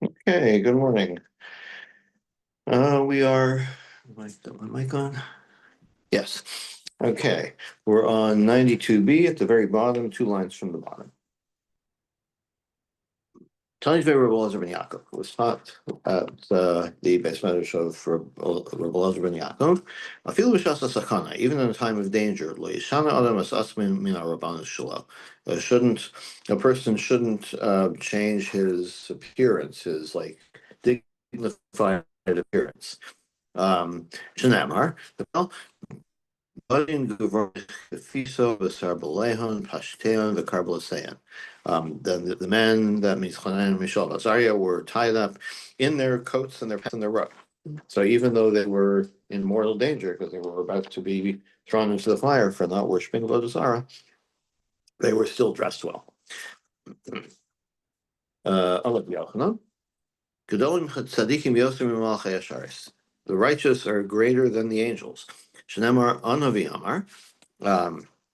Okay, good morning. We are, am I gone? Yes. Okay, we're on 92B at the very bottom, two lines from the bottom. Tony's favorite Rebbe Elazar ben Yaakov was taught at the base medrash of Rebbe Elazar ben Yaakov. Afilu b'shas sakana, even in a time of danger, lo yishana adam as asmin min harabanos shelo. A person shouldn't change his appearance, his like dignified appearance. Shenamar, Budin Guvron Fiso Vesarbalehon Pashteon Vikarbalasean. Then the men, that means Hanan and Mishael Azariah, were tied up in their coats and their robe. So even though they were in mortal danger because they were about to be thrown into the fire for not worshiping Vodazara, they were still dressed well. Amad Yochanan. Gedolim Tzadikim Yosem Malchei Asharis. The righteous are greater than the angels. Shenemar Anavi Amar.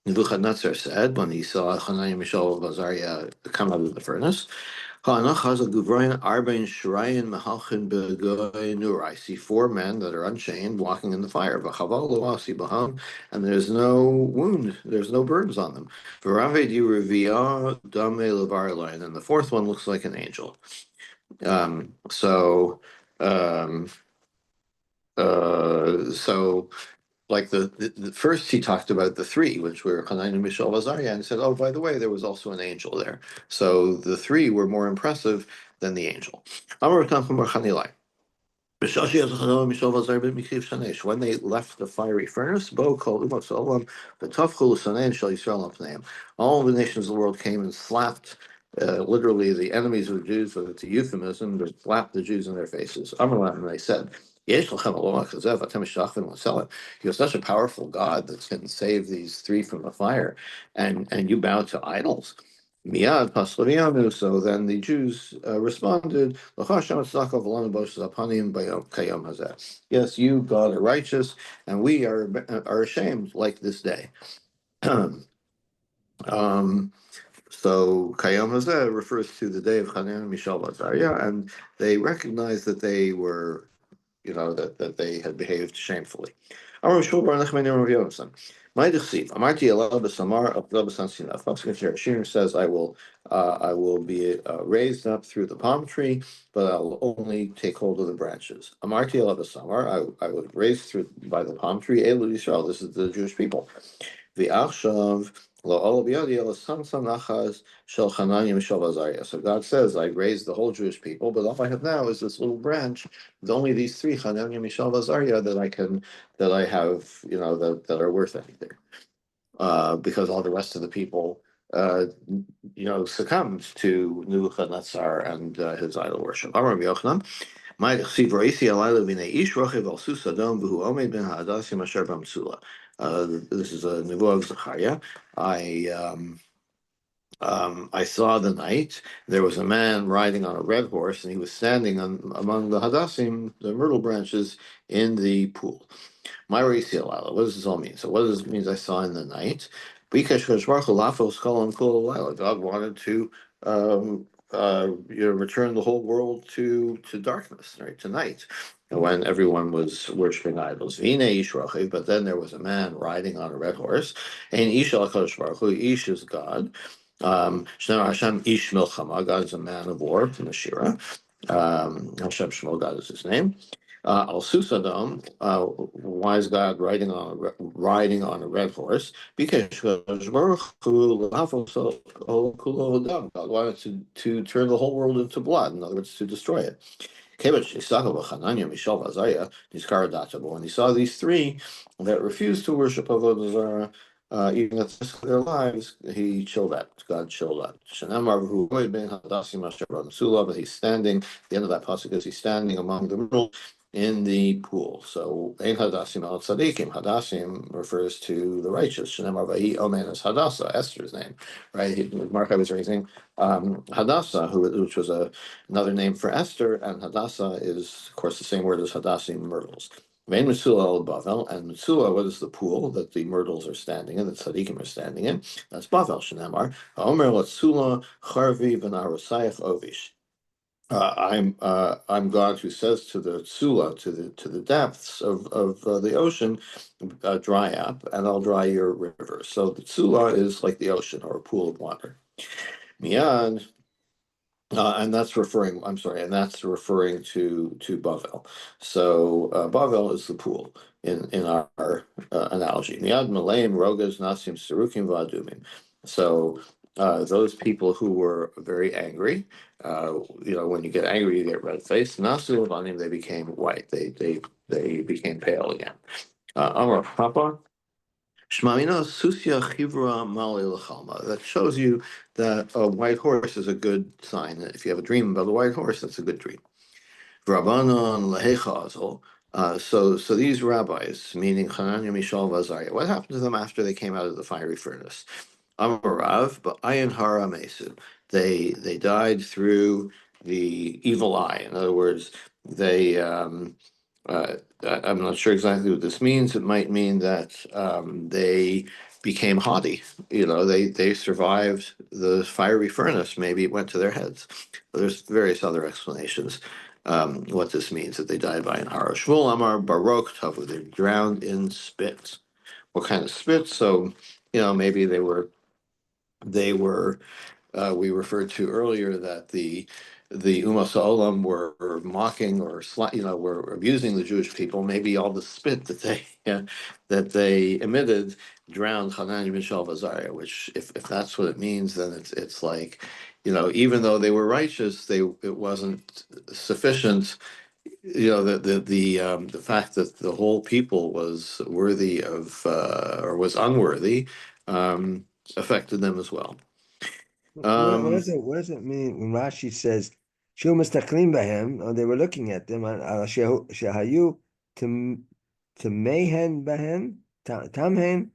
Nebuchadnezzar said when he saw Hananiah, Mishael, and Azariah come out of the furnace, I see four men that are unchained walking in the fire. And there's no wound, there's no burns on them. And the fourth one looks like an angel. Um, so, um, so like the first he talked about the three, which were Hananiah, Mishael, Azariah, and said, oh, by the way, there was also an angel there. So the three were more impressive than the angel. When they left the fiery furnace, all the nations of the world came and slapped, literally the enemies of the Jews, so it's a euphemism, they slapped the Jews in their faces. And they said, you're such a powerful God that can save these three from the fire, and you bow to idols. Miyad Paslavianu. So then the Jews responded, yes, you, God, are righteous, and we are ashamed like this day. um, so Kayom Hazeh refers to the day of Hanan, Mishael, Azariah, and they recognized that they were, that they had behaved shamefully. My Shir says, I will be raised up through the palm tree, but I will only take hold of the branches. Amarti Alav Samar, I was raised through by the palm tree. Elu Yisrael, this is the Jewish people. V'achshav lo olabiyadi el samsam nachas shel Hananiah Mishael Azariah. So God says, I raised the whole Jewish people, but all I have now is this little branch with only these three, Hananiah, Mishael, Azariah, that I have, that are worth anything. Because all the rest of the people, succumbed to Nebuchadnezzar and his idol worship. Amar Rabbi Yochanan, this is a nevuah of Zechariah. I saw the night. There was a man riding on a red horse, and he was standing among the hadassim, the myrtle branches, in the pool. My What does this all mean? So what does it mean I saw in the night? God wanted to return the whole world to darkness, right? To night, when everyone was worshiping idols. But then there was a man riding on a red horse, and Ish is God. Hashem Ish Milchama, God is a man of war from the Shira. Hashem Shmo, God is his name. Al Susadam, wise God riding on a red horse, because God wanted to turn the whole world into blood, in other words, to destroy it. But when he saw these three that refused to worship Avodah Zarah, even at the risk of their lives, he chilled out. God chilled out. But he's standing, the end of that pasuk is he's standing among the myrtle in the pool. So Ein Hadassim al Tzadikim. Hadassim refers to the righteous. Shenemar Vahi Omen is Hadassah, Esther's name, right? Mark, I was raising Hadassah, which was another name for Esther, and Hadassah is, of course, the same word as Hadassim, myrtles. Vein Mesula al Bavel, and Mesula, what is the pool that the myrtles are standing in, that Tzadikim are standing in? That's Bavel, Shenemar. Haomer Latsula Charvi V'Narosayach Ovish. I'm God who says to the Sula, to the depths of the ocean, dry up, and I'll dry your rivers. So the Sula is like the ocean or a pool of water. Miyad, and that's referring. I'm sorry, and that's referring to Bavel. So Bavel is the pool in our analogy. Miyad Malaim Rogas Nasim Sarukim Vadumim. So those people who were very angry, when you get angry, you get red faced. Nasu Levanim, they became white. They became pale again. Amar Papa. Shmamina Susya Chivra Mali L'chalma. That shows you that a white horse is a good sign. If you have a dream about a white horse, that's a good dream. Rabbanon Lehechazel. So these rabbis, meaning Hananiah, Mishael, Azariah, what happened to them after they came out of the fiery furnace? Amarav, but Ayin Hara Mesu. They died through the evil eye. In other words, they uh, I'm not sure exactly what this means. It might mean that they became haughty. They survived the fiery furnace. Maybe it went to their heads. But there's various other explanations what this means, that they died by an hara. Shmuel Amar Baroque Tavu. They're drowned in spit. What kind of spit? So, maybe they were we referred to earlier that the Umas Olam were mocking or were abusing the Jewish people. Maybe all the spit that they emitted drowned Hanani Mishael Azariah. Which, if that's what it means, then it's like, even though they were righteous, it wasn't sufficient. The fact that the whole people was worthy of or was unworthy affected them as well. Um, What does it mean when Rashi says "Shu mistaklim bahem"? Or they were looking at them. Shehayu to mehen bahem tamhen.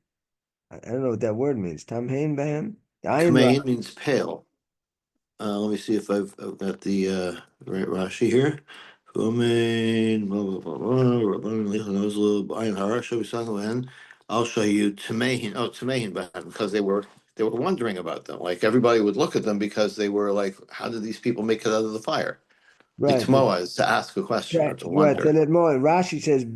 I don't know what that word means. Tamhen bahem. Ayin ra. Kamain means pale. Let me see if I've got the right Rashi here. Kumain, blah, blah, blah, blah, Rabban Lecha Nozlu, Ayin Hara, Shavisan, I'll show you Tamehin. Oh, Tamehin, because they were wondering about them. Like everybody would look at them because they were like, how did these people make it out of the fire? Right. Litmoa is to ask a question or to Right. wonder. Tell it more. Rashi says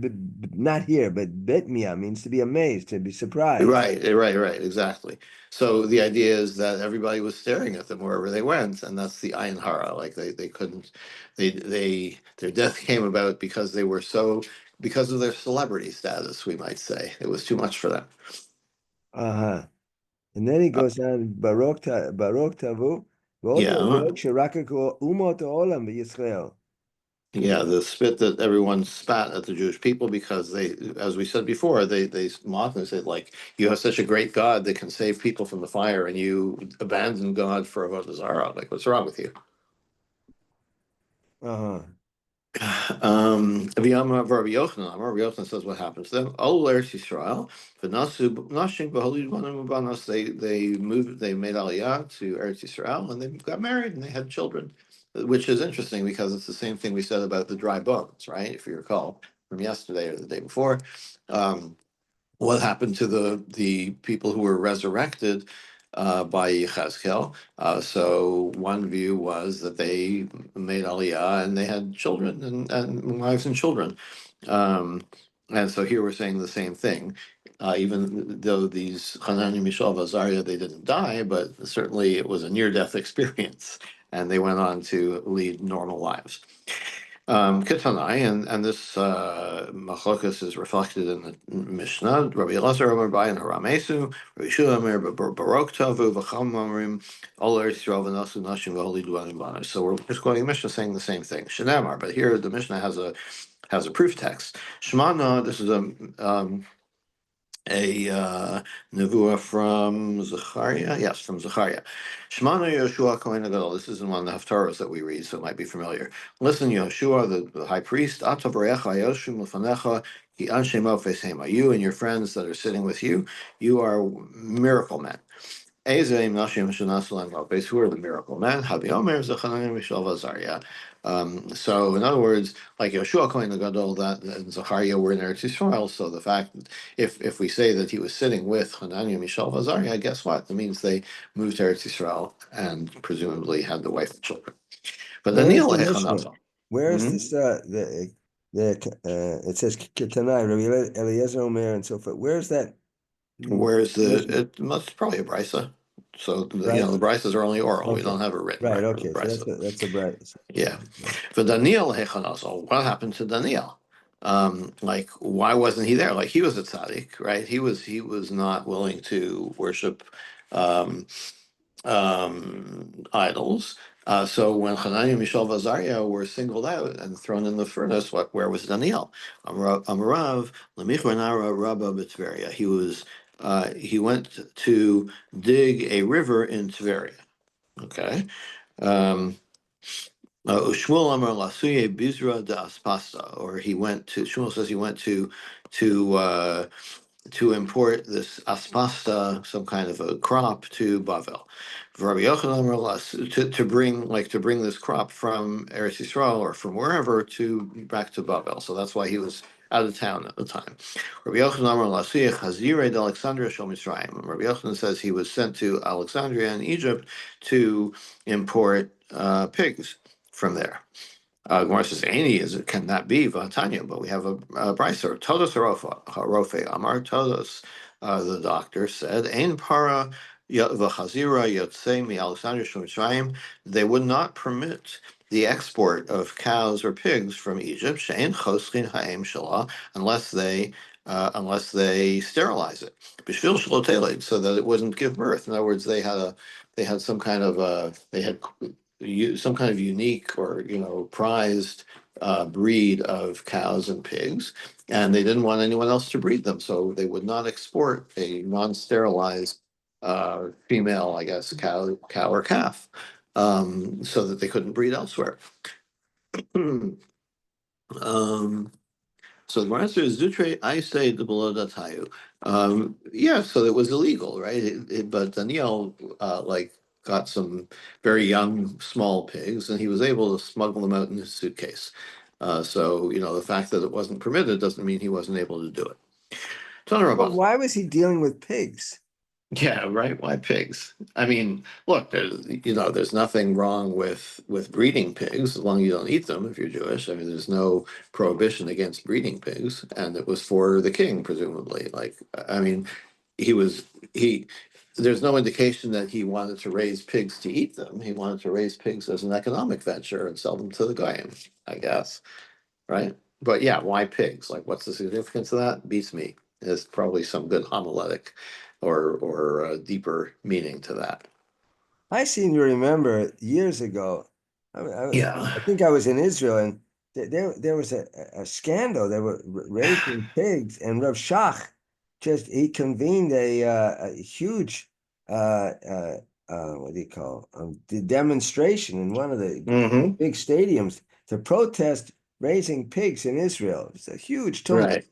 not here, but bitmia means to be amazed, to be surprised. Right, exactly. So the idea is that everybody was staring at them wherever they went, and that's the Ayin Hara. Like they couldn't, their death came about because of their celebrity status, we might say. It was too much for them. Uh-huh. And then he Uh, goes on, Baruch Tavu, yeah, V'oto Shirakaku Umot Olam Yisrael. yeah, the spit that everyone spat at the Jewish people because they, as we said before, they mocked and said, like, you have such a great God that can save people from the fire, and you abandon God for Avodah Zarah. Like, what's wrong with you? Uh-huh. Rabbi Yochanan says what happened to them. Oh, Eretz Yisrael, v'nasu nashim b'holid banim u'banos. They made Aliyah to Eretz Yisrael, and they got married, and they had children, which is interesting because it's the same thing we said about the dry bones, right? If you recall from yesterday or the day before. Um, what happened to the people who were resurrected by Yechezkel. So one view was that they made Aliyah and they had children and wives and children. Um, and so here we're saying the same thing. Even though these Hanani, Mishael, Azariah, they didn't die, but certainly it was a near-death experience, and they went on to lead normal lives. Ketanai, and this machlokas is reflected in the Mishnah. Rabbi Elazar Omer Bayan Haramesu, Rabbi Shua Omer Barok Tavu V'cham Omrim Ol Eretz Yisrael V'nasu Nashim V'Holi Dvarim Banu. So we're just quoting Mishnah saying the same thing. Shenamar, but here the Mishnah has a proof text. Shemana. This is a nevuah from Zechariah. Yes, from Zechariah. Shmana Yoshua Kohen Gadol. This is in one of the Haftarahs that we read, so it might be familiar. Listen, Yoshua, the high priest. Ata Barecha Yoshim Lefanecha Ki Anshe Mofes Hema. You and your friends that are sitting with you, you are miracle men. Ezeim Nashim Shanasalan Lopez, who are the miracle men? Habi Omer Zechanan Mishal Vazaria. So, in other words, like Yeshua Kohen the Gadol, that and Zachariah were in Eretz Yisrael. So, the fact that if we say that he was sitting with Hananiah, Mishael, Vazaria, guess what? That means they moved to Eretz Yisrael and presumably had the wife and children. But Where is Daniel the Mishnah? hechanasa. Where is Hmm. this? It says Ketanai, Rabbi Eliezer Omer, and so forth. Where's that Whereas Mishnah? it's probably a brisa. So Right. the brisas are only oral. We Okay. don't have a written Right. record of the Okay. So brisa. that's a bright. Yeah. For Daniel hechanasa, what happened to Daniel? Like, why wasn't he there? Like, he was a tzaddik, right? He was not willing to worship um, idols. So when Hananiah, Mishael, and Azariah were singled out and thrown in the furnace, where was Daniel? Amarav, Lemichranara Rabba B'Tveria. He went to dig a river in Tveria. Okay. Um, Shmuel Amar Lasuye Bizra da Aspasta, or Shmuel says he went to import this aspasta, some kind of a crop, to Bavel. Rabbi Yochanan to bring this crop from Eretz Yisrael or from wherever to back to Bavel. So that's why he was out of town at the time. Rabbi Yochanan Hazire de Alexandria Shel Mitzrayim. Rabbi Yochanan says he was sent to Alexandria in Egypt to import pigs from there. Gemara says, "Any is it cannot be Vatanya," but we have a brisa. Todos harofe Amar Todos. The doctor said, "Ein para v'chazira yotzei mi Alexandria Shemitzrayim." They would not permit the export of cows or pigs from Egypt. She'ein choschin ha'em shalah, unless they sterilize it. B'shvil shelo teled, so that it wouldn't give birth. In other words, they had some kind of they had some kind of unique or prized breed of cows and pigs, and they didn't want anyone else to breed them, so they would not export a non-sterilized female, I guess, cow or calf, so that they couldn't breed elsewhere. um, so the answer is Zutre, I say the Belodatayu. Yeah, so it was illegal, right? But Daniel like got some very young, small pigs, and he was able to smuggle them out in his suitcase. So the fact that it wasn't permitted doesn't mean he wasn't able to do it. But Tanarabah. why was he dealing with pigs? Yeah, right. Why pigs? I mean, look, there's nothing wrong with breeding pigs as long as you don't eat them if you're Jewish. I mean, there's no prohibition against breeding pigs, and it was for the king, presumably. Like, I mean, he was he. There's no indication that he wanted to raise pigs to eat them. He wanted to raise pigs as an economic venture and sell them to the goyim, I guess, right? But yeah, why pigs? Like, what's the significance of that? Beats me. There's probably some good homiletic or deeper meaning to that. I seem to remember years ago. Yeah. I think I was in Israel, and there was a scandal. They were raising pigs, and Rav Shach he convened a huge what do you call the demonstration in one of the Hmm. big stadiums to protest raising pigs in Israel. It's a huge tumult. Right.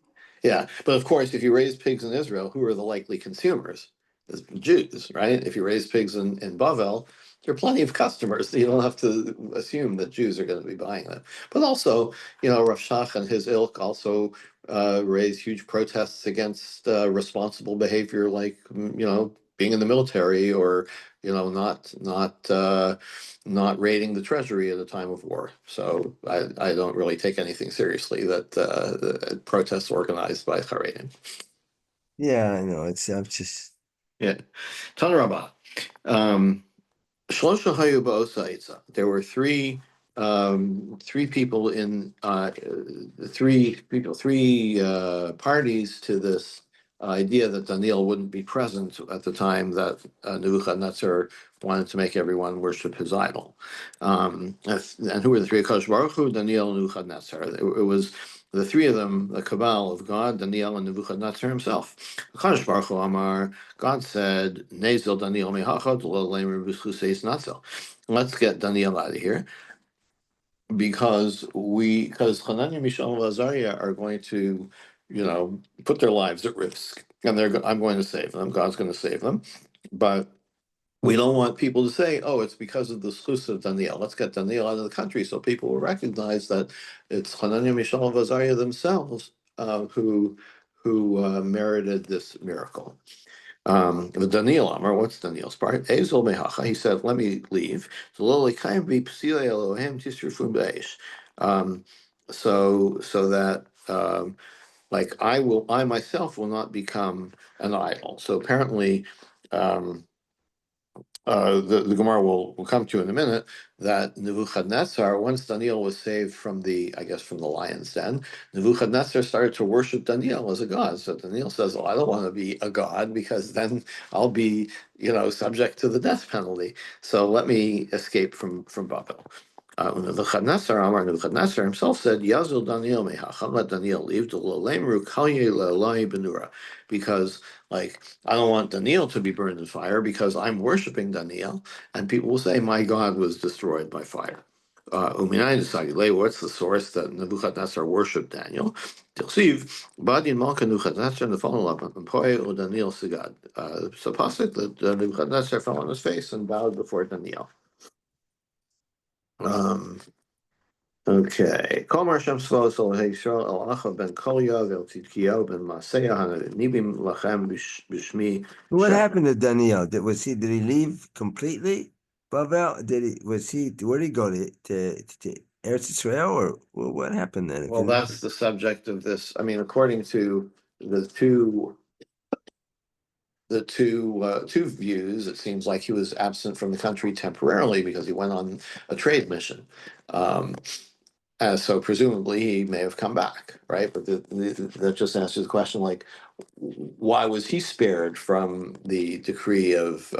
Yeah. But of course, if you raise pigs in Israel, who are the likely consumers? It's Jews, right? If you raise pigs in Bavel, there are plenty of customers. You don't have to assume that Jews are going to be buying them. But also, Rav Shach and his ilk also raised huge protests against responsible behavior, like being in the military or not raiding the treasury at a time of war. So I don't really take anything seriously that the protests organized by Haredim. Yeah, I know. I'm just. Yeah. Tanarabah. Um, Shlosha hayu ba'osa. There were three people three parties to this idea that Daniel wouldn't be present at the time that Nebuchadnezzar wanted to make everyone worship his idol. And who were the three? Akash Baruch Hu, Daniel, and Nebuchadnezzar. It was the three of them, the cabal of God, Daniel, and Nebuchadnezzar himself. Akash Baruch Hu Amar. God said, Nezel Daniel mehachad lo lemer b'schuseis natzel. Let's get Daniel out of here because Hananiah, Mishael, and Azariah are going to, put their lives at risk, and I'm going to save them. God's going to save them, but we don't want people to say, "Oh, it's because of the schus of Daniel." Let's get Daniel out of the country, so people will recognize that it's Hananiah, Mishael, and Azariah themselves who merited this miracle. With Daniel Amar, what's Daniel's part? Ezel mehacha. He said, "Let me leave." So lo lekayim be psilei Elohim tisrufun beish. Um, so that like I myself will not become an idol. So apparently, um, the Gemara will come to in a minute that Nebuchadnezzar, once Daniel was saved from I guess from the lion's den, Nebuchadnezzar started to worship Daniel as a god. So Daniel says, "Oh, I don't want to be a god because then I'll be, subject to the death penalty. So let me escape from Babel." Nebuchadnezzar himself said, "Yazil Daniel mehacham, let Daniel leave. Lemru kalye le'elai benura," because like I don't want Daniel to be burned in fire because I'm worshiping Daniel, and people will say my God was destroyed by fire. What's the source that Nebuchadnezzar worshipped Daniel? Tilsiv, Badin Malka Nebuchadnezzar, the fallen love, and Poe o Daniel Sigad. So Pasuk that Nebuchadnezzar fell on his face and bowed before Daniel. Um, Okay. Kol Mar Shem Tzvaos Elohei Yisrael El Achav ben Kolya Vel Tzidkiyahu ben Maaseiah Hanibim Lachem B'Shmi What Sheker. happened to Daniel? Did he leave completely? Bavel? Where did he go to Eretz Israel, or what happened then? Well, that's the subject of this. I mean, according to the two views, it seems like he was absent from the country temporarily because he went on a trade mission. Um, so presumably he may have come back, right? But that just answers the question, like, why was he spared from the decree of,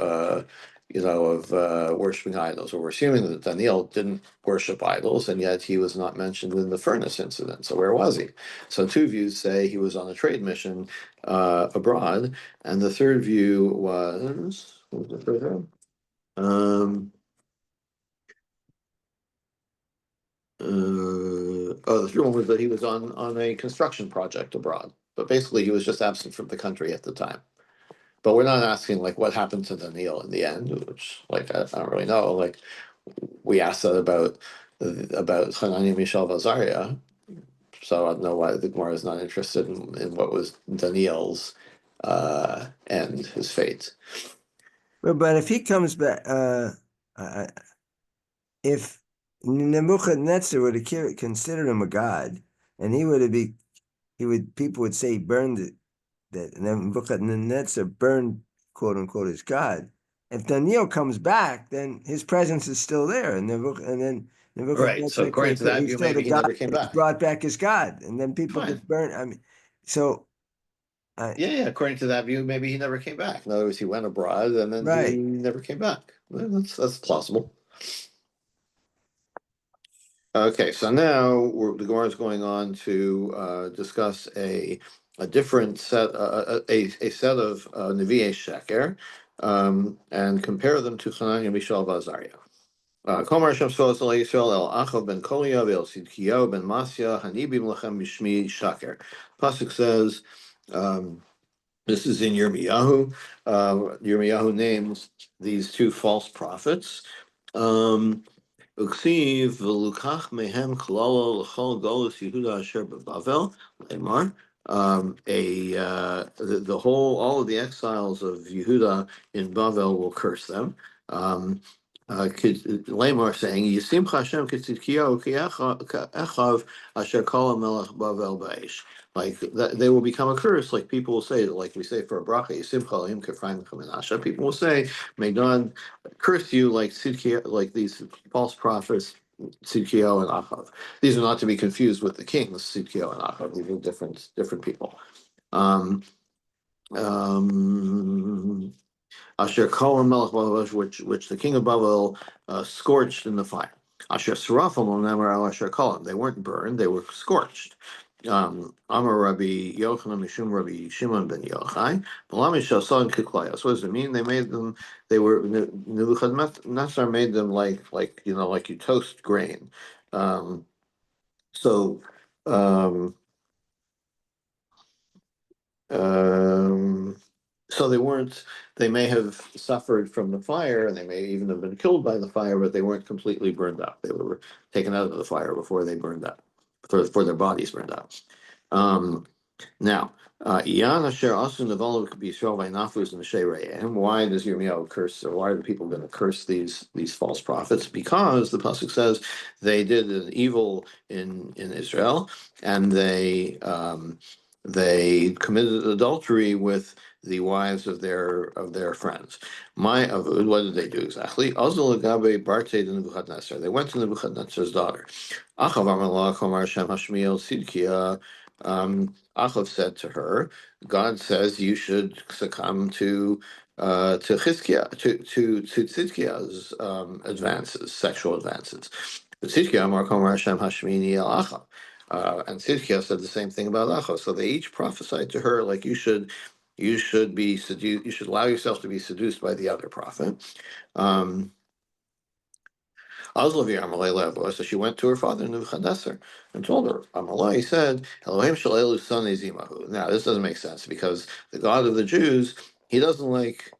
worshiping idols? Well, we're assuming that Daniel didn't worship idols, and yet he was not mentioned in the furnace incident. So where was he? So two views say he was on a trade mission abroad, and the third view was, what was the third view? The third one was that he was on a construction project abroad, but basically he was just absent from the country at the time. But we're not asking like what happened to Daniel in the end, which like I don't really know. Like we asked that about Hananiah, Mishael, Azaria, so I don't know why the Gemara is not interested in what was Daniel's end, his fate. But if he comes back, I- if Nebuchadnezzar would have considered him a god, and people would say he burned it, that Nebuchadnezzar burned, quote unquote, his god. If Daniel comes back, then his presence is still there, and then Right. So Nebuchadnezzar according could to say that he's view, still the maybe he god, never came and he's back. brought back his god, and then people Fine. could burn. I mean, so I Yeah, yeah. According to that view, maybe he never came back. In other words, he went abroad and then he right. never came back. Well, that's plausible. Okay, so now the Gemara is going on to discuss a different set, a set of Nevi'ei Sheker, and compare them to Hananiah, Mishael, Azariah. Komar Hashem Tzvaos Eloi Yisrael El Achav ben Kolya Vel Tzidkiyahu ben Masya Hanibim Lechem B'Shmi Shaker. Pasuk says, this is in Yirmiyahu. Yirmiyahu names these two false prophets. Um, Uksiv v'lukach mehem klalo l'chol golus Yehuda asher b'Bavel leimar. The whole all of the exiles of Yehuda in Bavel will curse them. Lamar saying, "Yisim Hashem kitzidkiyahu echav asher kol melech Bavel ba'esh." Like that, they will become a curse. Like people will say, like we say for a bracha, "Yisim chalim kefraim kamenasha." People will say, "May God curse you like Sidkiah, like these false prophets, Sidkiah and Achav." These are not to be confused with the kings, Sidkiah and Achav. These are different people. Um, um, Asher Kol Melech Bavel, which the king of Babel scorched in the fire. Asher Sarafim Nemer Al Asher Kolam. They weren't burned; they were scorched. Amar Rabbi Yochanan Mishum Rabbi Shimon ben Yochai. Malami Shasan Kiklayos. What does it mean? They made them. They were Nebuchadnezzar made them like you toast grain. Um, so. Um, um, So they weren't, they may have suffered from the fire and they may even have been killed by the fire, but they weren't completely burned up. They were taken out of the fire before they burned up, before their bodies burned up. Um, Now, Iyan Asher Asu Nevalu B'Yisrael V'Nafuz and Shereim. Why does Yirmiyahu curse, or why are the people going to curse these false prophets? Because the pasuk says they did an evil in Israel, and they committed adultery with the wives of their friends. My avud, what did they do exactly? Azul Agabe Barte de Nebuchadnezzar. They went to Nebuchadnezzar's daughter. Achav Amallah Komar Shem Hashmiel Sidkia. Achav said to her, "God says you should succumb to Chizkiah, to Tzidkiah's advances, sexual advances." But Tzidkiah Amar Komer Hashem Hashmini El Achav, and Tzidkiah said the same thing about Achav. So they each prophesied to her like you should be seduced, you should allow yourself to be seduced by the other prophet. Um, so she went to her father Nebuchadnezzar and told her, Amalai said, Elohim Shalelu Sonei Zimahu. Now, this doesn't make sense because the God of the Jews, he doesn't like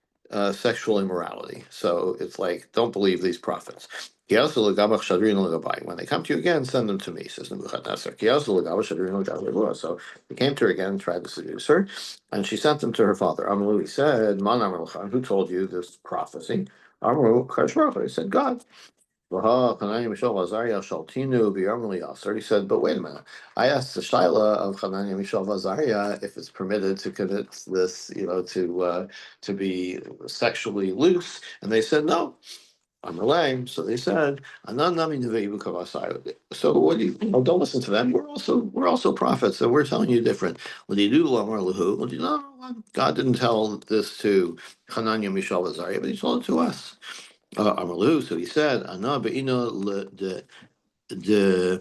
sexual immorality. So it's like, don't believe these prophets. When they come to you again, send them to me, says Nebuchadnezzar. So he came to her again and tried to seduce her, and she sent them to her father. Amalu, he said, who told you this prophecy? Amalu, he said, God. Hananiah, Mishael, Azariah, Shaltinu, B'Yarmali Aser. He said, but wait a minute. I asked the Shaila of Hananiah, Mishael, Azariah if it's permitted to commit this, to be sexually loose, and they said no. I'm lame, so they said, "Anan nami nevei b'kavasai." So what do you? Don't listen to them. We're also prophets, and we're telling you different. What do you do, Lamar Lahu? What do you know? God didn't tell this to Hananiah, Mishael, Azariah, but He told it to us. Amalu, so he said, Ana be'ina de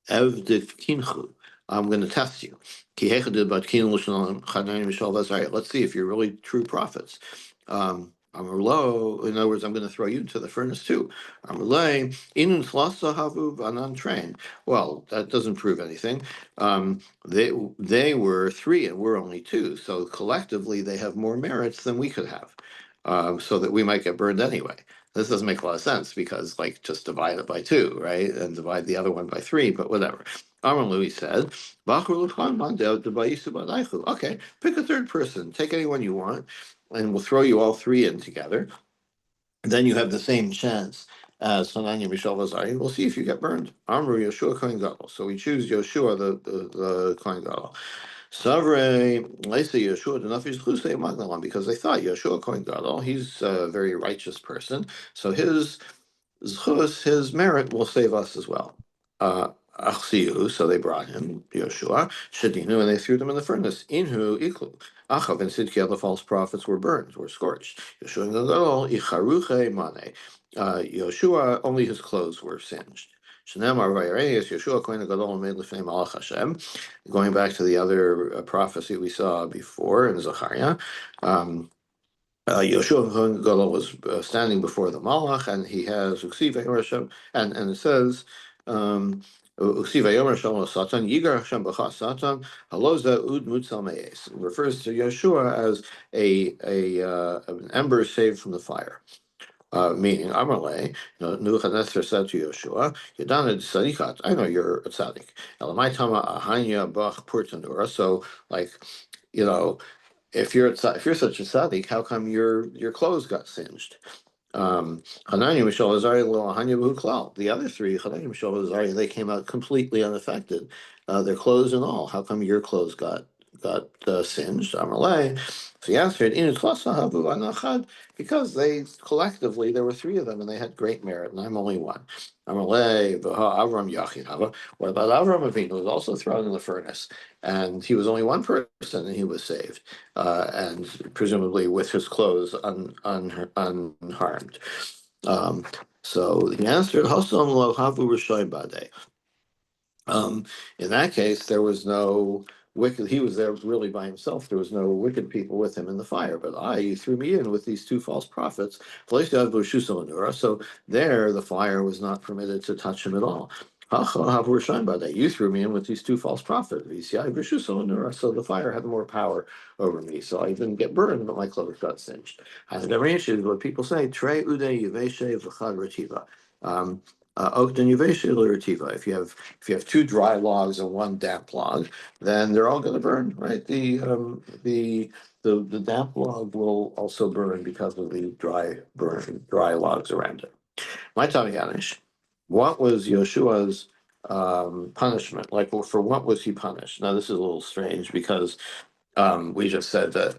evdivkinchu. I'm going to test you. Let's see if you're really true prophets. In other words, I'm going to throw you into the furnace too. Well, that doesn't prove anything. They were three and we're only two, so collectively they have more merits than we could have, so that we might get burned anyway. This doesn't make a lot of sense because, like, just divide it by two, right? And divide the other one by three, but whatever. Amar Louis said, okay, pick a third person, take anyone you want, and we'll throw you all three in together. Then you have the same chance as Hananiah, Mishael, Azariah. We'll see if you get burned. Amru Yeshua Kohen Gadol. So we choose Yeshua, the Kohen Gadol. Savre, Lesa Yeshua, because they thought Yeshua Kohen Gadol, he's a very righteous person, so his merit will save us as well. Achsiu, so they brought him, Yeshua, Shadinu, and they threw them in the furnace. Inhu Iklu. Achav and Sidkia, the false prophets, were burned, were scorched. Yeshua and Gadol, Icharuche Mane. Yeshua, only his clothes were singed. Shanamar Vayareis, Yeshua Kohen Gadol made Lefnei Malach Hashem. Going back to the other prophecy we saw before in Zechariah, Yeshua Kohen Gadol was standing before the Malach, and he has Uksiva Hashem, and it says, Uksiva Yomer Hashem Satan Yigar Hashem B'cha Satan Haloza Ud Mutzal Meis. It refers to Yeshua as an ember saved from the fire. Meaning, Amarle, Nebuchadnezzar said to Yeshua, Yadana Tzadikat, I know you're a tzaddik. Elamai Tama Ahanya Bach Purtanura. So, like, you know, if you're such a tzaddik, how come your clothes got singed? Hananiah, Mishael, Azariah, Hanya, Klal. The other three, Hananiah, Mishael, Azariah, they came out completely unaffected. Their clothes and all. How come your clothes got singed? Amalei. So he answered, because they collectively, there were three of them, and they had great merit, and I'm only one. Amalei, Avram Yachin. What about Avram Avinu? Who was also thrown in the furnace, and he was only one person, and he was saved, and presumably with his clothes unharmed. So he answered, Hasam lo havu r'shoim badeh. In that case, there was no wicked. He was there really by himself. There was no wicked people with him in the fire. But you threw me in with these two false prophets. So there, the fire was not permitted to touch him at all. You threw me in with these two false prophets. So the fire had more power over me. So I didn't get burned, but my clothes got singed. I had every issue. What people say, Trey ude yeveshe v'chad retiva. Ogden Yuveshe L'Retiva. If you have two dry logs and one damp log, then they're all going to burn, right? The damp log will also burn because of the dry logs around it. My Tommy Ganish, what was Yeshua's punishment? Like, well, for what was he punished? Now, this is a little strange because we just said that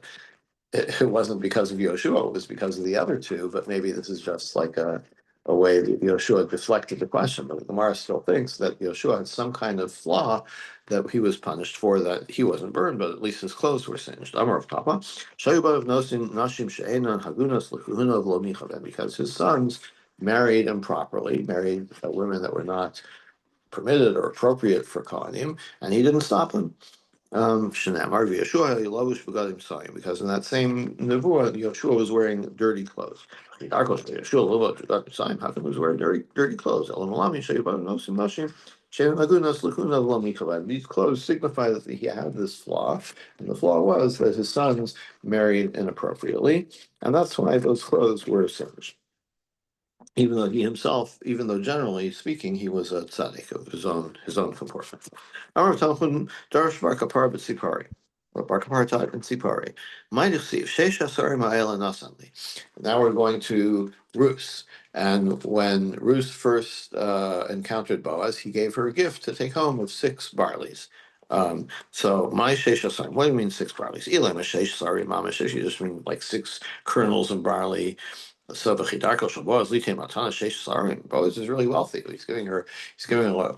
it wasn't because of Yoshua, it was because of the other two, but maybe this is just like a way that Yoshua deflected the question. But the Gemara still thinks that Yoshua had some kind of flaw that he was punished for, that he wasn't burned, but at least his clothes were singed. Amar of Papa, because his sons married improperly, married women that were not permitted or appropriate for Kohanim, and he didn't stop them. Shenamar v'Yeshua Lavush Begadim Sayim, because in that same nevuah, Yeshua was wearing dirty clothes. How come he was wearing dirty clothes? These clothes signify that he had this flaw, and the flaw was that his sons married inappropriately, and that's why those clothes were singed. Even though he himself, even though generally speaking, he was a tzaddik of his own comportment. Amar Talmud Darash Bar Kapar B'Tzipari, or Bar Kapar taught in Tzipari. Ma'idchsiv Sheish Asarim Ha'ela Nasanli. Now we're going to Ruth, and when Ruth first encountered Boaz, he gave her a gift to take home of 6 barleys. So my sheish asarim. What do you mean 6 barleys? Elam sheish asarim mamash. You just mean like 6 kernels of barley. So v'chidarko shel Boaz litem matana sheish sarim. Boaz is really wealthy. He's giving her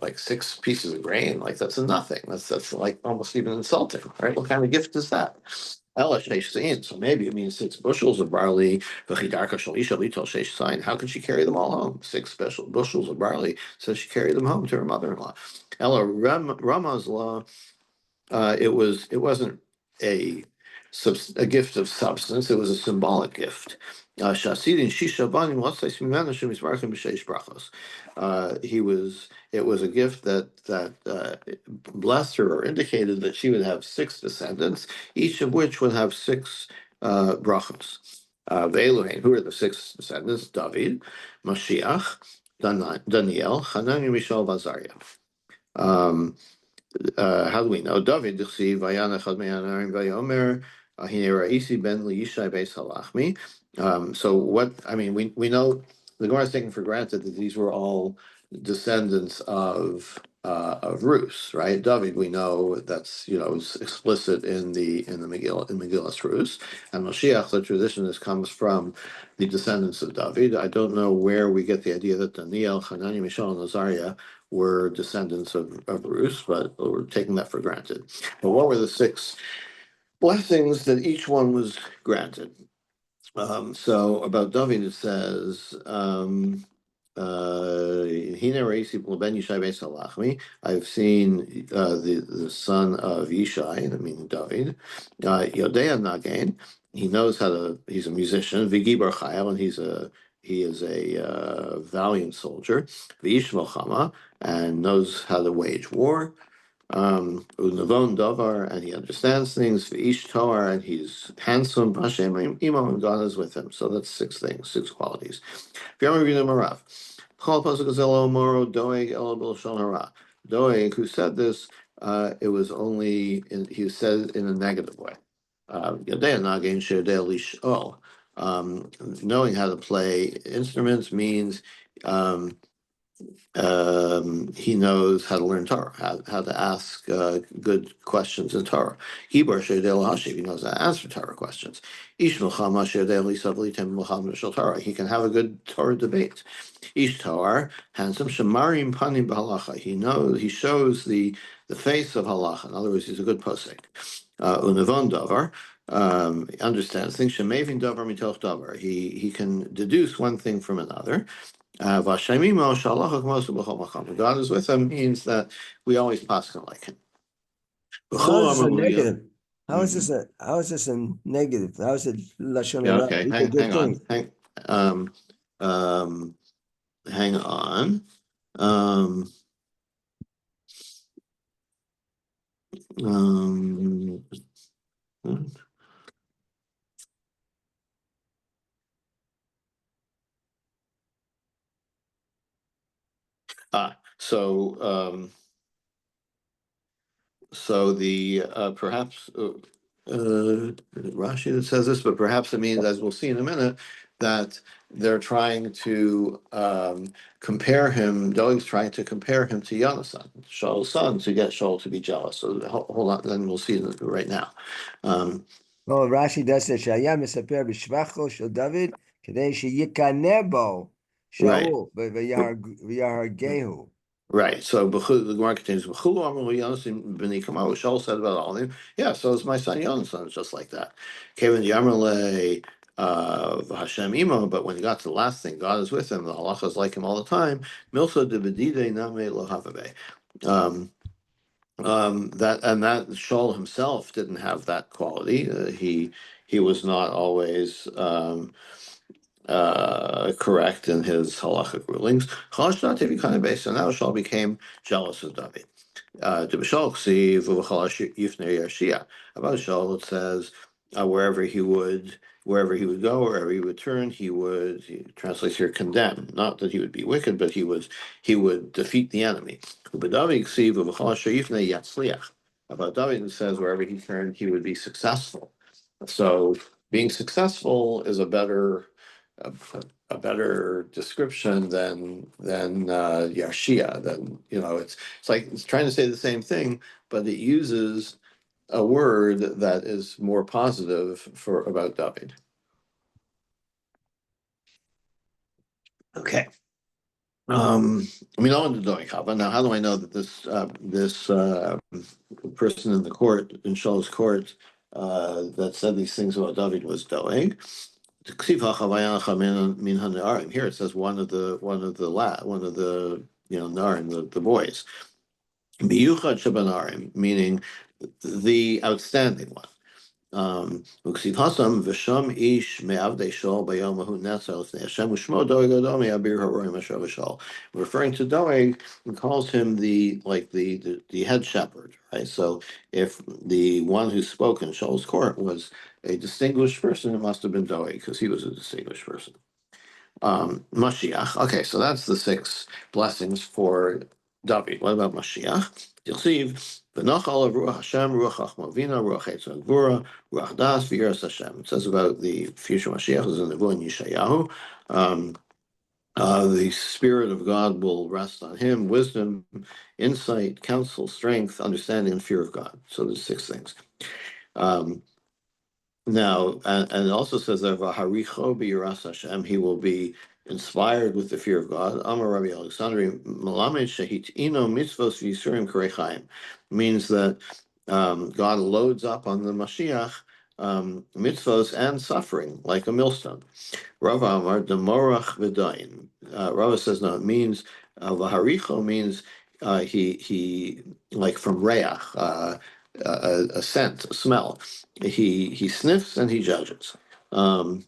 like 6 pieces of grain. Like that's nothing. That's like almost even insulting, right? What kind of gift is that? Ela sheish sein. So maybe it means 6 bushels of barley. V'chidarko shel isha litel sheish sain. How could she carry them all home? 6 special bushels of barley. So she carried them home to her mother-in-law. Ela Ramaz law. It wasn't a a gift of substance. It was a symbolic gift. Shasidin shisha banim latzais mimenu shemisbarachim b'sheish brachos. It was a gift that blessed her or indicated that she would have 6 descendants, each of which would have 6 brachos. Ve'eluhein, who are the 6 descendants? David, Mashiach, Daniel, Hanani, Mishael, Azariah. How do we know? David Vayana Chad Me'anarim Vayomer Hine Ra'isi Ben Liyishai Beis Halachmi. So what? I mean, we know the Gemara is taking for granted that these were all descendants of Rus, right? David, we know that's is explicit in the Megillah, in Megillus Rus, and Moshiach. The tradition this comes from the descendants of David. I don't know where we get the idea that Daniel, Hanani, Mishael, and Azariah were descendants of Rus, but we're taking that for granted. But what were the 6 blessings that each one was granted? So about David it says, I've seen the son of Yishai, I mean David, Yodea Nagain. He knows how to. He's a musician. Vigibar Chayil, and he is a valiant soldier. V'ish Milchama, and knows how to wage war. Unavon Davar, and he understands things. V'ish Toar, and he's handsome. Hashem Imam, and God is with him. So that's 6 things, 6 qualities. Doeg, who said this, it was only he said in a negative way. Knowing how to play instruments means he knows how to learn Torah, how to ask good questions in Torah. He knows how to answer Torah questions. He can have a good Torah debate. Ish Torah, handsome, shemarim panim b'halacha. He shows the face of halacha. In other words, he's a good posek. Unavon davar, understands things. Shemevin davar mitoch davar. He can deduce one thing from another. God is with him means that we always pass him like him. How is this a negative? Mhm. How is this a negative? How is it lashon Yeah, hara? okay. It's a good Hang on. thing. Um, hang on. Um, um, So so the perhaps Rashi that says this, but perhaps it means, as we'll see in a minute, that they're trying to compare him. Doeg's trying to compare him to Yonasan, Shaul's son, to get Shaul to be jealous. So hold on, then we'll see it right now. Oh, Rashi does say שהיה מספר בשבחו של דוד כדי שיקנא בו Right. שאול ויהרגהו. Right. So the Gemara continues, "V'chulu amru Yonasan b'nei Kamahu." Shaul said about all of them, yeah, so is my son Yonasan. It's just like that. Kevin Yamrle Hashem Imo, but when he got to the last thing, God is with him. The halacha is like him all the time. Milsa de bedide name lohavabe. Um, that Shaul himself didn't have that quality. He was not always correct in his halachic rulings. Chalash not to be kind of based, and now Shaul became jealous of David. To B'Shalach Ksiv Uv'Chalash Yifnei Yashia. About Shaul it says wherever he would go, wherever he would turn, he translates here condemn. Not that he would be wicked, but he would defeat the enemy. But David Ksiv Uv'Chalash Yifnei Yatzliach. About David it says wherever he turned, he would be successful. So being successful is a, a better description than Yashia. Than it's like it's trying to say the same thing, but it uses a word that is more positive for about David. Okay. We know in the Doeg Haba. Now, how do I know that this person in the court, in Shaul's court, that said these things about David was Doeg? Here it says one of the Narim, the boys. Biyuchad Shabanarim, meaning the outstanding one. Uksiv Hasam v'sham ish me'avdei Shaul bayom ahu netzar l'fnei Hashem u'shmo Doeg Adom yabir ha'roim asher v'Shaul. Referring to Doeg, he calls him the head shepherd, right? So if the one who spoke in Shaul's court was a distinguished person, it must have been Doeg because he was a distinguished person. Mashiach. Okay, so that's the 6 blessings for David. What about Mashiach? Yosiv, v'nochal ruach Hashem, ruach Chachma ruach Eitzah Gvura, ruach Das, v'yiras Hashem. It says about the future Mashiach is in the Nevuah in Yeshayahu. The Spirit of God will rest on him, wisdom, insight, counsel, strength, understanding, and fear of God. So there's 6 things. Now, and it also says that V'haricho b'yiras Hashem, he will be inspired with the fear of God. Amar Rabbi Alexandri Malamed Shehit Ino Mitzvos V'Yisurim Karechaim means that God loads up on the Mashiach mitzvos and suffering like a millstone. Rav Amar Demorach V'Dayin. Rav says no, it means V'haricho means he like from reach. A scent, a smell. He sniffs and he judges. In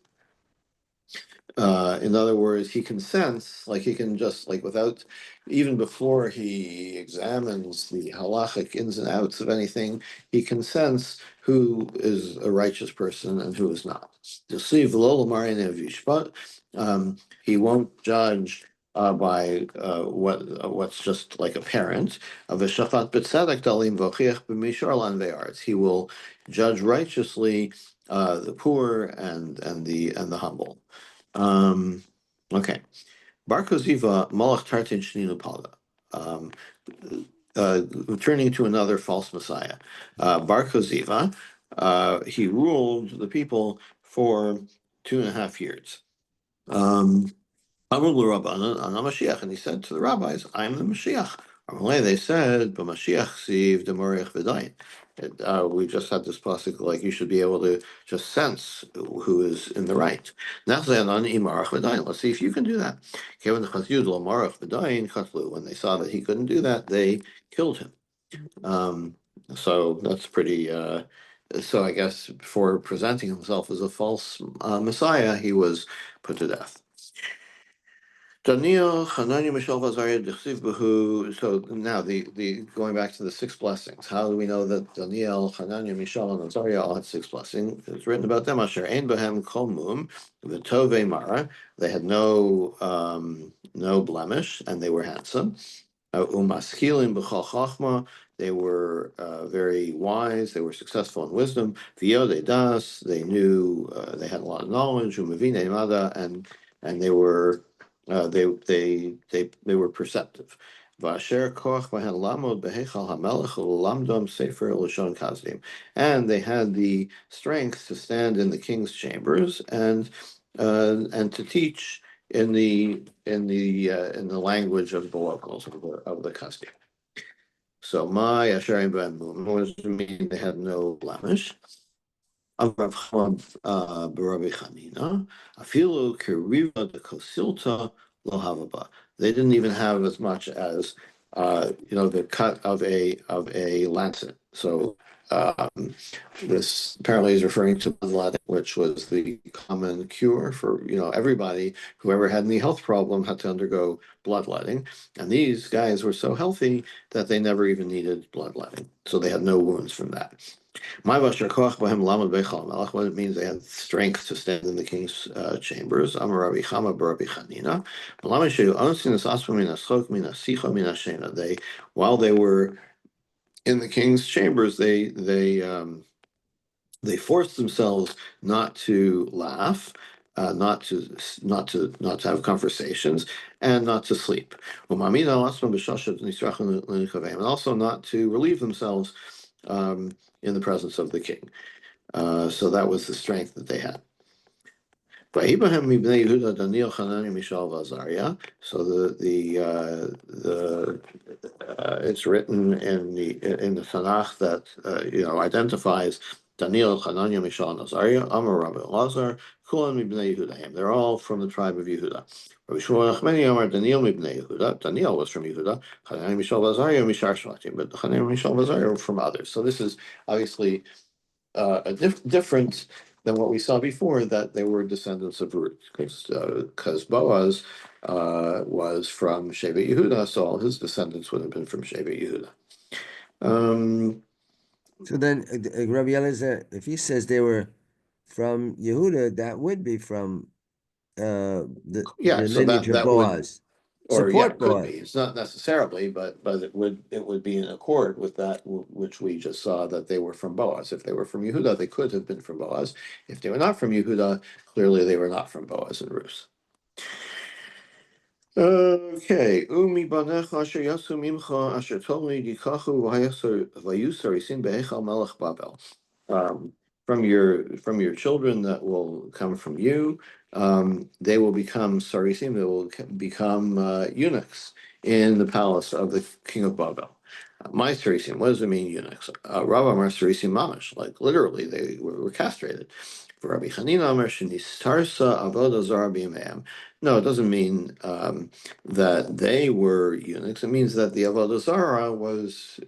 other words, he can sense, like he can just like without even before he examines the halachic ins and outs of anything, he can sense who is a righteous person and who is not. You'll see but he won't judge by what's just like apparent. He will judge righteously the poor and the humble. Okay. Bar Koziva Malach Tartin Shninu Palga. Returning to another false messiah. Bar Koziva, he ruled the people for 2.5 years. And he said to the rabbis, I'm the Mashiach. They said, but Mashiach siv demorich v'dayin. We just had this pasuk like you should be able to just sense who is in the right. Let's see if you can do that. When they saw that he couldn't do that, they killed him. So that's pretty. So I guess for presenting himself as a false messiah, he was put to death. Daniel, Hananiah, Mishael, Azariah, Dichsiv, Behu. So now the going back to the six blessings. How do we know that Daniel, Hananiah, Mishael, and Azariah all had six blessings? It's written about them. Asher ein behem kol mum, v'tove mara. They had no blemish, and they were handsome. Umaskilin b'chol chachma. They were very wise. They were successful in wisdom. V'yodei das. They knew. They had a lot of knowledge. Umavine mada, and they were they were perceptive. V'asher koach b'hen lamod behechal hamelech u'lamdom sefer l'shon kazdim, and they had the strength to stand in the king's chambers and to teach in the language of the locals of the Kazdim. So my Asherim ben Mum, what does it mean they had no blemish? Rav Barabi Chanina, Afilu Kiriva de Kosilta Lo Havaba. They didn't even have as much as the cut of a lancet. So this apparently is referring to bloodletting, which was the common cure for everybody. Whoever had any health problem had to undergo bloodletting, and these guys were so healthy that they never even needed bloodletting, so they had no wounds from that. What it means they had strength to stand in the king's chambers. They, while they were in the king's chambers, they forced themselves not to laugh, not to have conversations, and not to sleep, and also not to relieve themselves in the presence of the king. So that was the strength that they had. So it's written in the Tanakh that identifies Daniel, Hananiah, Mishael, and Azariah, Amar Rabbi Elazar, Kulan mibnei Yehudaim. They're all from the tribe of Yehuda. Rabbi Shmuel Achmeni Amar Daniel mibnei Yehuda. Daniel was from Yehuda. Hananiah, Mishael, and Azariah, Mishar Shvatim. But Hananiah, Mishael, and Azariah were from others. So this is obviously different than what we saw before, that they were descendants of Ruth, because Boaz was from Shevet Yehuda, so all his descendants would have been from Shevet Yehuda. So then, Rabbi Eliezer, if he says they were from Yehuda, that would be from the So lineage of that would, Boaz. or yeah, Support it could Boaz. be. It's not necessarily, but it would be in accord with that which we just saw, that they were from Boaz. If they were from Yehuda, they could have been from Boaz. If they were not from Yehuda, clearly they were not from Boaz and Ruth. Okay. Umi banecha asher yasu mimcha asher tolmi yikachu vayusar isin be'echal melech Babel. From your children that will come from you, they will become sarisim. They will become eunuchs in the palace of the king of Babel. My sarisim. What does it mean, eunuchs? Rabbi Amar sarisim mamash. Like literally, they were castrated. For Rabbi Chanina Amar shenistarsa avodah zara b'yameim. No, it doesn't mean that they were eunuchs. It means that the avodah zara was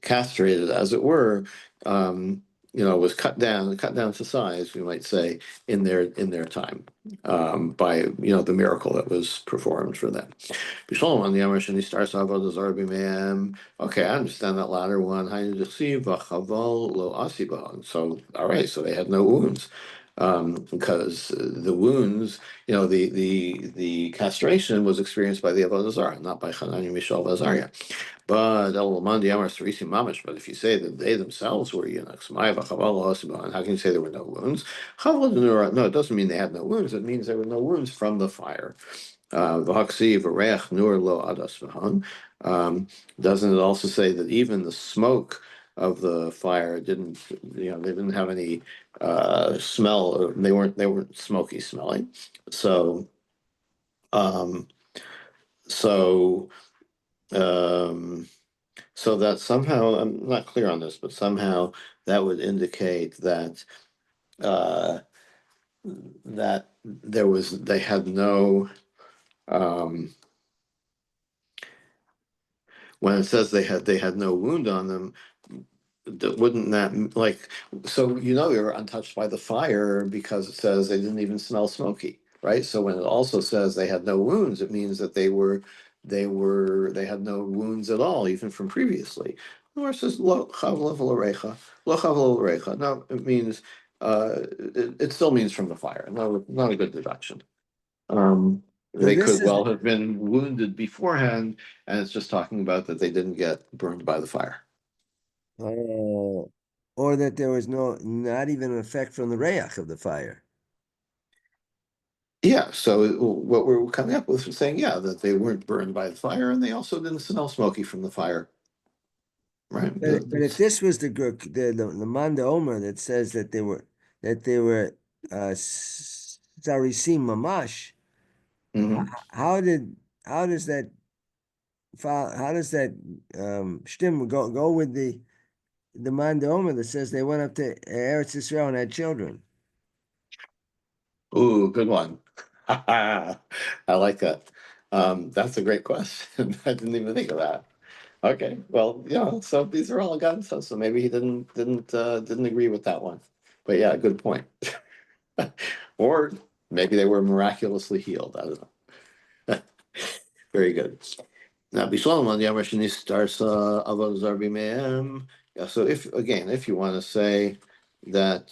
castrated, as it were, was cut down to size, we might say, in their time, by the miracle that was performed for them. B'shalom on the Amar Sheni starts avodah zara b'meim. Okay, I understand that latter one. Haynu d'chsiv v'chaval lo asi b'han. So all right, so they had no wounds. Because the wounds, the castration was experienced by the avodah zara, not by Hananiah, Mishael, and Azariah. But but if you say that they themselves were eunuchs, how can you say there were no wounds? No, it doesn't mean they had no wounds. It means there were no wounds from the fire. Doesn't it also say that even the smoke of the fire didn't, they didn't have any smell, or they weren't smoky smelling. So, um, so, so that somehow, I'm not clear on this, but somehow that would indicate that they had no, when it says they had no wound on them, wouldn't that, like, so they were untouched by the fire, because it says they didn't even smell smoky. right? So when it also says they had no wounds, it means that they had no wounds at all, even from previously. Or it says lo chavla v'lorecha, lo chavla v'lorecha. No, it means it still means from the fire. No, not a good deduction. Um, So they this could is, well have been wounded beforehand, and it's just talking about that they didn't get burned by the fire. or that there was not even an effect from the reach of the fire. Yeah, so what we're coming up with is saying, yeah, that they weren't burned by the fire, and they also didn't smell smoky from the fire, right? But if this was the Manda Omer that says that they were Sarisim Mamash, Mhm. how did how does that how does that shtim go with the Manda Omer that says they went up to Eretz Israel and had children? Ooh, good one. I like that. That's a great question. I didn't even think of that. Okay, well, yeah. So these are all guns. So maybe he didn't agree with that one. But yeah, good point. Or maybe they were miraculously healed. I don't know. Very good. Now, Bishlam on the Amar Shani starts Avodah Zarah B'Meim. Yeah, so if you want to say that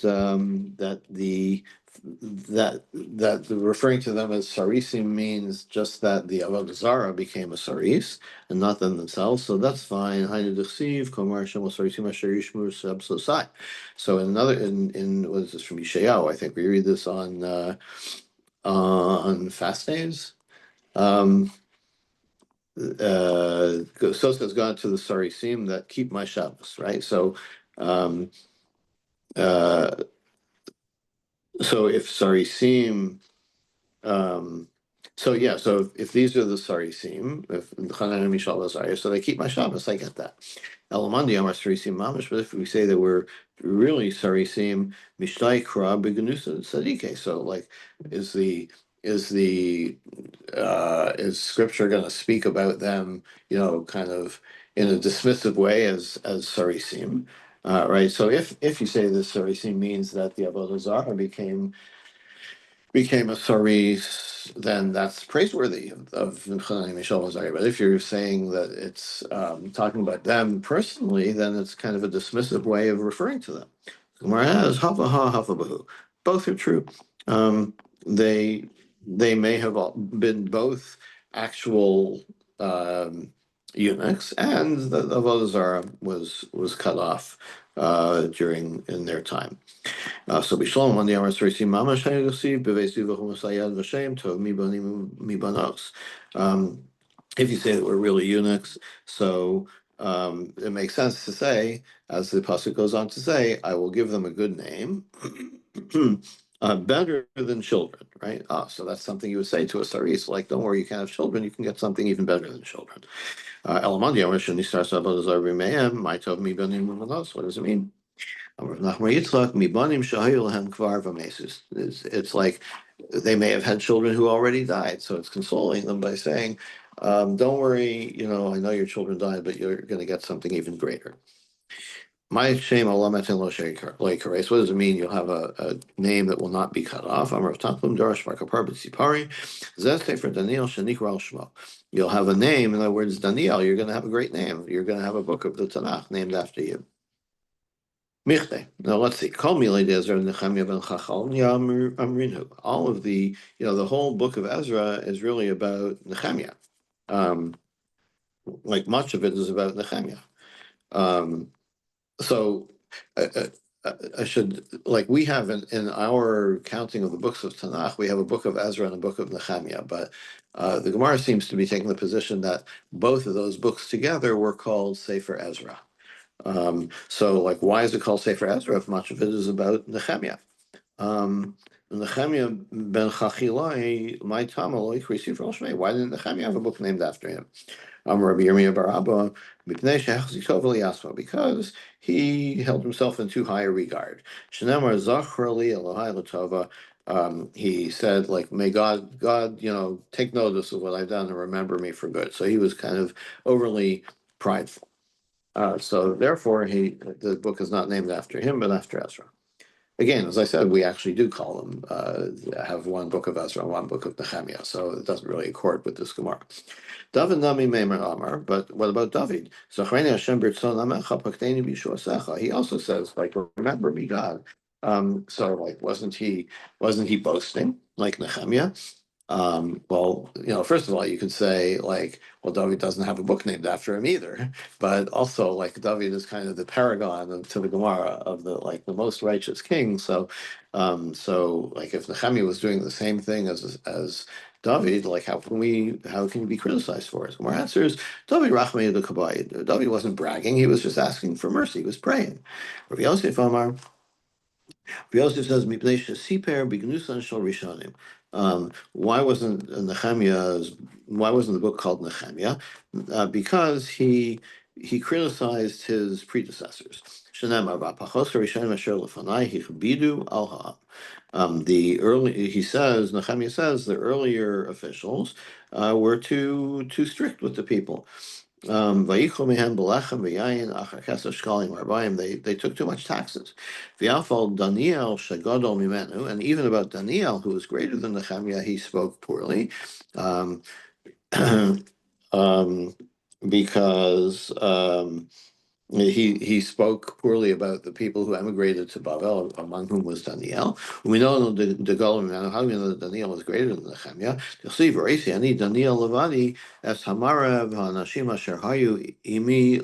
that referring to them as sarisim means just that the Avodah Zarah became a saris and not them themselves, so that's fine. Hainu d'chsiv, Komar Hashem sarisim asher yishmur sab sosai. So in what is this from Yeshayahu? I think we read this on fast days. Um, Sosa has gone to the Sarisim that keep my Shabbos, right? Um, uh, so if Sarisim, um, so yeah, so if these are the Sarisim, if Chanan and Mishal Azariah, so they keep my Shabbos, I get that. Elamandi Amar Sarisim Mamish, but if we say that we're really Sarisim, Mishlai Kra Beganusa Sadike, so like, is the is the is scripture going to speak about them, kind of in a dismissive way as sarisim, right? So if you say this sarisim means that the avodah zarah became a saris, then that's praiseworthy of Chanani Mishal Azari. But if you're saying that it's talking about them personally, then it's kind of a dismissive way of referring to them. Gemara has hava ha hava bahu. Both are true. Um, they they may have been both actual eunuchs, and the avodah zarah was cut off during in their time. So Bishlam on the Amar Sarisi Mama Shayusi Bevesi Vahum Vashem Tov Mibanos. If you say that we're really eunuchs, so it makes sense to say, as the pasuk goes on to say, I will give them a good name, better than children, right? So that's something you would say to a saris, like, don't worry, you can't have children, you can get something even better than children. Elamandi Amar Shani starts about Zarbi Mayim, My Tov Mibanim Mibanos. What does it mean? It's like they may have had children who already died, so it's consoling them by saying, "Don't worry, I know your children died, but you're going to get something even greater." My shame, Allah metin lo sheikar. What does it mean? You'll have a name that will not be cut off. Amar taplum darash markapar b'tzipari. Zeh for Daniel shenikra al shmo. You'll have a name. In other words, Daniel. You're going to have a great name. You're going to have a book of the Tanakh named after you. Michte. Now let's see. Kol Milei de Ezra Nehemiah ben Chachal Amrinu. All of the whole book of Ezra is really about Nehemiah. Um, like much of it is about Nehemiah. Um, so I should we have in our counting of the books of Tanakh, we have a book of Ezra and a book of Nehemiah, but the Gemara seems to be taking the position that both of those books together were called Sefer Ezra. So, why is it called Sefer Ezra if much of it is about Nehemiah? Nehemiah ben Chachilai, my Tamaloi, why didn't Nehemiah have a book named after him? Rabbi Yirmiyah bar Abba, because he held himself in too high a regard. Shenemar Zachrali Elohai Latova. He said, may God, take notice of what I've done and remember me for good. So he was kind of overly prideful. So therefore, the book is not named after him, but after Ezra. again, as I said, we actually do call them, have one book of Ezra and one book of Nehemiah, so it doesn't really accord with this Gemara. David Nami Meimer Amar, but what about David? Zachreni Hashem b'rtzon amecha pakteni b'yishuasecha. He also says, like, remember me, God. So, like, wasn't he boasting like Nehemiah? Well, first of all, you could say, like, well, David doesn't have a book named after him either, but also, like, David is kind of the paragon to the Gemara of the most righteous king. So like, if Nehemiah was doing the same thing as David, like, how can you be criticized for it? So our answer is David Rachmei the Kabbai. David wasn't bragging; he was just asking for mercy. He was praying. Rabbi Yosef Amar. Yosef says, "Mipnei shesiper bignusan shel rishonim." Why wasn't the book called Nehemiah? Because he criticized his predecessors. Shenemar v'apachos rishonim asher lefanai hichbidu al ha'am. Nehemiah says the earlier officials were too strict with the people. They took too much taxes. And even about Daniel, who was greater than Nehemiah, he spoke poorly, um, um, because he spoke poorly about the people who emigrated to Babel, among whom was Daniel. We know the Golan, how do we know that Daniel was greater than Nehemiah? You'll see, Varesi, ani Daniel Levadi, es Hamara v'hanashim asher hayu imi,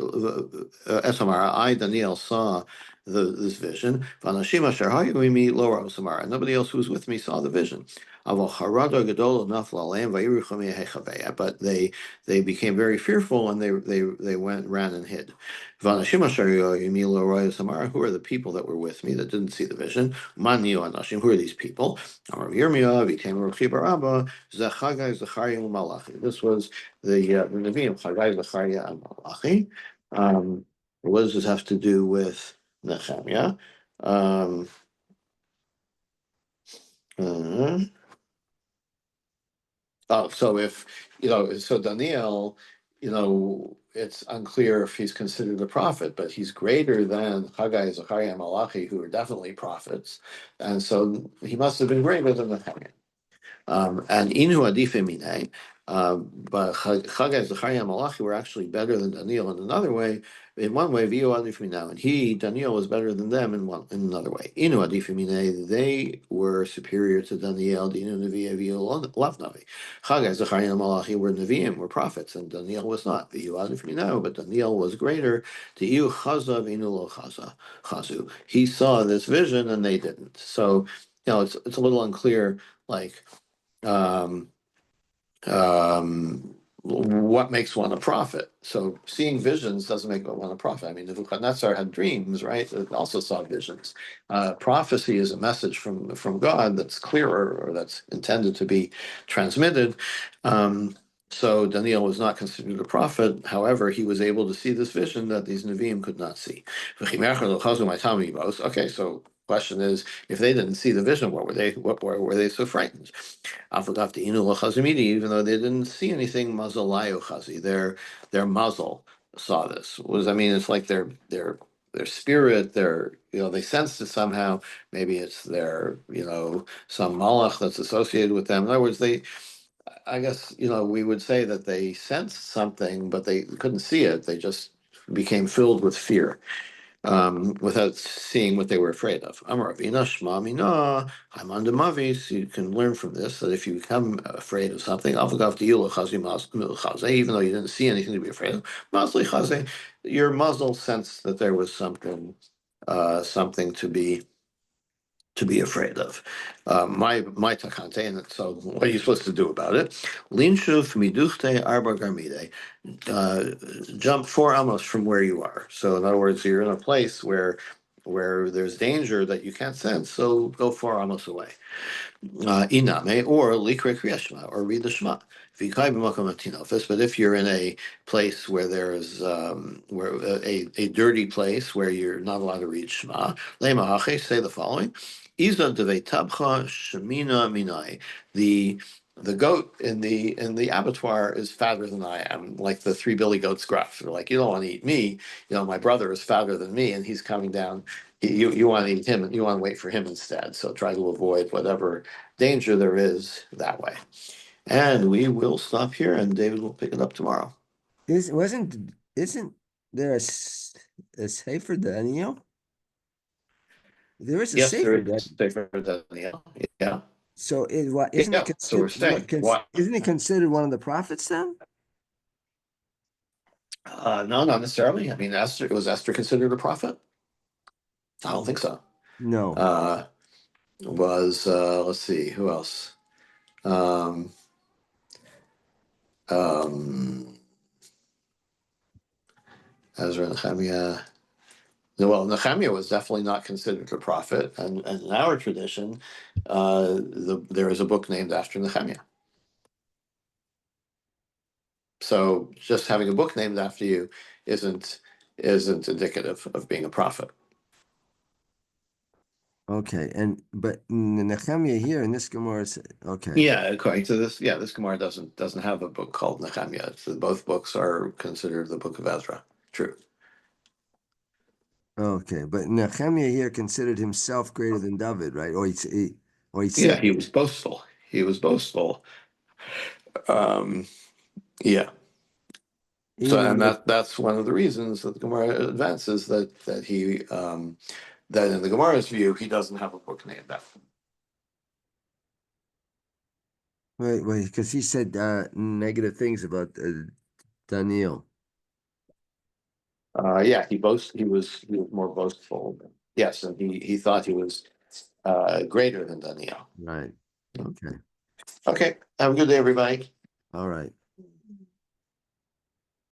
es Hamara, I, Daniel, saw this vision. V'hanashim asher hayu imi lo ra'u Samara. Nobody else who was with me saw the vision. But they became very fearful, and they ran and hid. Who are the people that were with me that didn't see the vision? Who are these people? This was the Nevi'im, Chagai, Zechariah, and Malachi. What does this have to do with Nehemiah? Um, uh, Oh, so Daniel, it's unclear if he's considered a prophet, but he's greater than Haggai, Zechariah, and Malachi, who are definitely prophets, and so he must have been greater than Nehemiah. And Inu Adife Mine, but Chagai, Zechariah, and Malachi were actually better than Daniel in another way. In one way, Viu Adif Minah, and Daniel, was better than them in another way. Inu Adif Mine, they were superior to Daniel. Inu Nevi'e Viu Lav Navi. Chagai, Zechariah, and Malachi were Nevi'im, were prophets, and Daniel was not. Viu Adif Minah, but Daniel was greater. To Iu Chaza Vinu Lo Chazu. He saw this vision, and they didn't. So, it's a little unclear, like, um, what makes one a prophet. So seeing visions doesn't make one a prophet. I mean, Nebuchadnezzar had dreams, right? It also saw visions. Prophecy is a message from God that's clearer, or that's intended to be transmitted. So Daniel was not considered a prophet. However, he was able to see this vision that these Nevi'im could not see. Okay, so question is, if they didn't see the vision, what were they so frightened? Even though they didn't see anything, their muzzle saw this. What does that mean? It's like their spirit, they sensed it somehow. Maybe it's some malach that's associated with them. In other words, I guess, we would say that they sensed something, but they couldn't see it. They just became filled with fear, without seeing what they were afraid of. Amar Avina Shema Mina Haman Mavis. You can learn from this that if you become afraid of something, even though you didn't see anything to be afraid of, your muzzle sensed that there was something to be afraid of. My takante, and so what are you supposed to do about it? Linshuf miduchte arba garmide. Jump 4 amos from where you are. So in other words, you're in a place where there's danger that you can't sense. So go 4 amos away. Iname, or likre kriya shema, or read the Shema. But if you're in a place where there is where a dirty place where you're not allowed to read Shema, say the following: Iza deve tabcha shemina minai. The goat in the abattoir is fatter than I am, like the three billy goats gruff. They're like, you don't want to eat me. My brother is fatter than me, and he's coming down You want to eat him, you want to wait for him instead. So try to avoid whatever danger there is that way. And we will stop here, and David will pick it up tomorrow. Isn't there a Sefer Daniel? There is a Yes, there Sefer is Daniel. Sefer Daniel. Yeah, So isn't it yeah. So we're considered saying what? isn't it considered one of the prophets then? No, not necessarily. I mean, Esther was Esther considered a prophet? I don't think so. No. Uh, was let's see, who else? Um, um, Ezra, Nehemiah. Well, Nehemiah was definitely not considered a prophet, and in our tradition, there is a book named after Nehemiah. So just having a book named after you isn't isn't indicative of being a prophet. Okay, but Nehemiah here in this Gemara, okay, Yeah, according to this, yeah, this Gemara doesn't have a book called Nehemiah. So both books are considered the book of Ezra. True. okay, but Nehemiah here considered himself greater than David, right? Or he Yeah, said, he was boastful. He was boastful. Um, yeah. So, even and though, that's one of the reasons that the Gemara advances that he that in the Gemara's view he doesn't have a book named after him. wait, because he said negative things about Daniel. Yeah, he was more boastful. Yes, and he thought he was greater than Daniel. Right. Okay. Okay, have a good day, everybody. All right.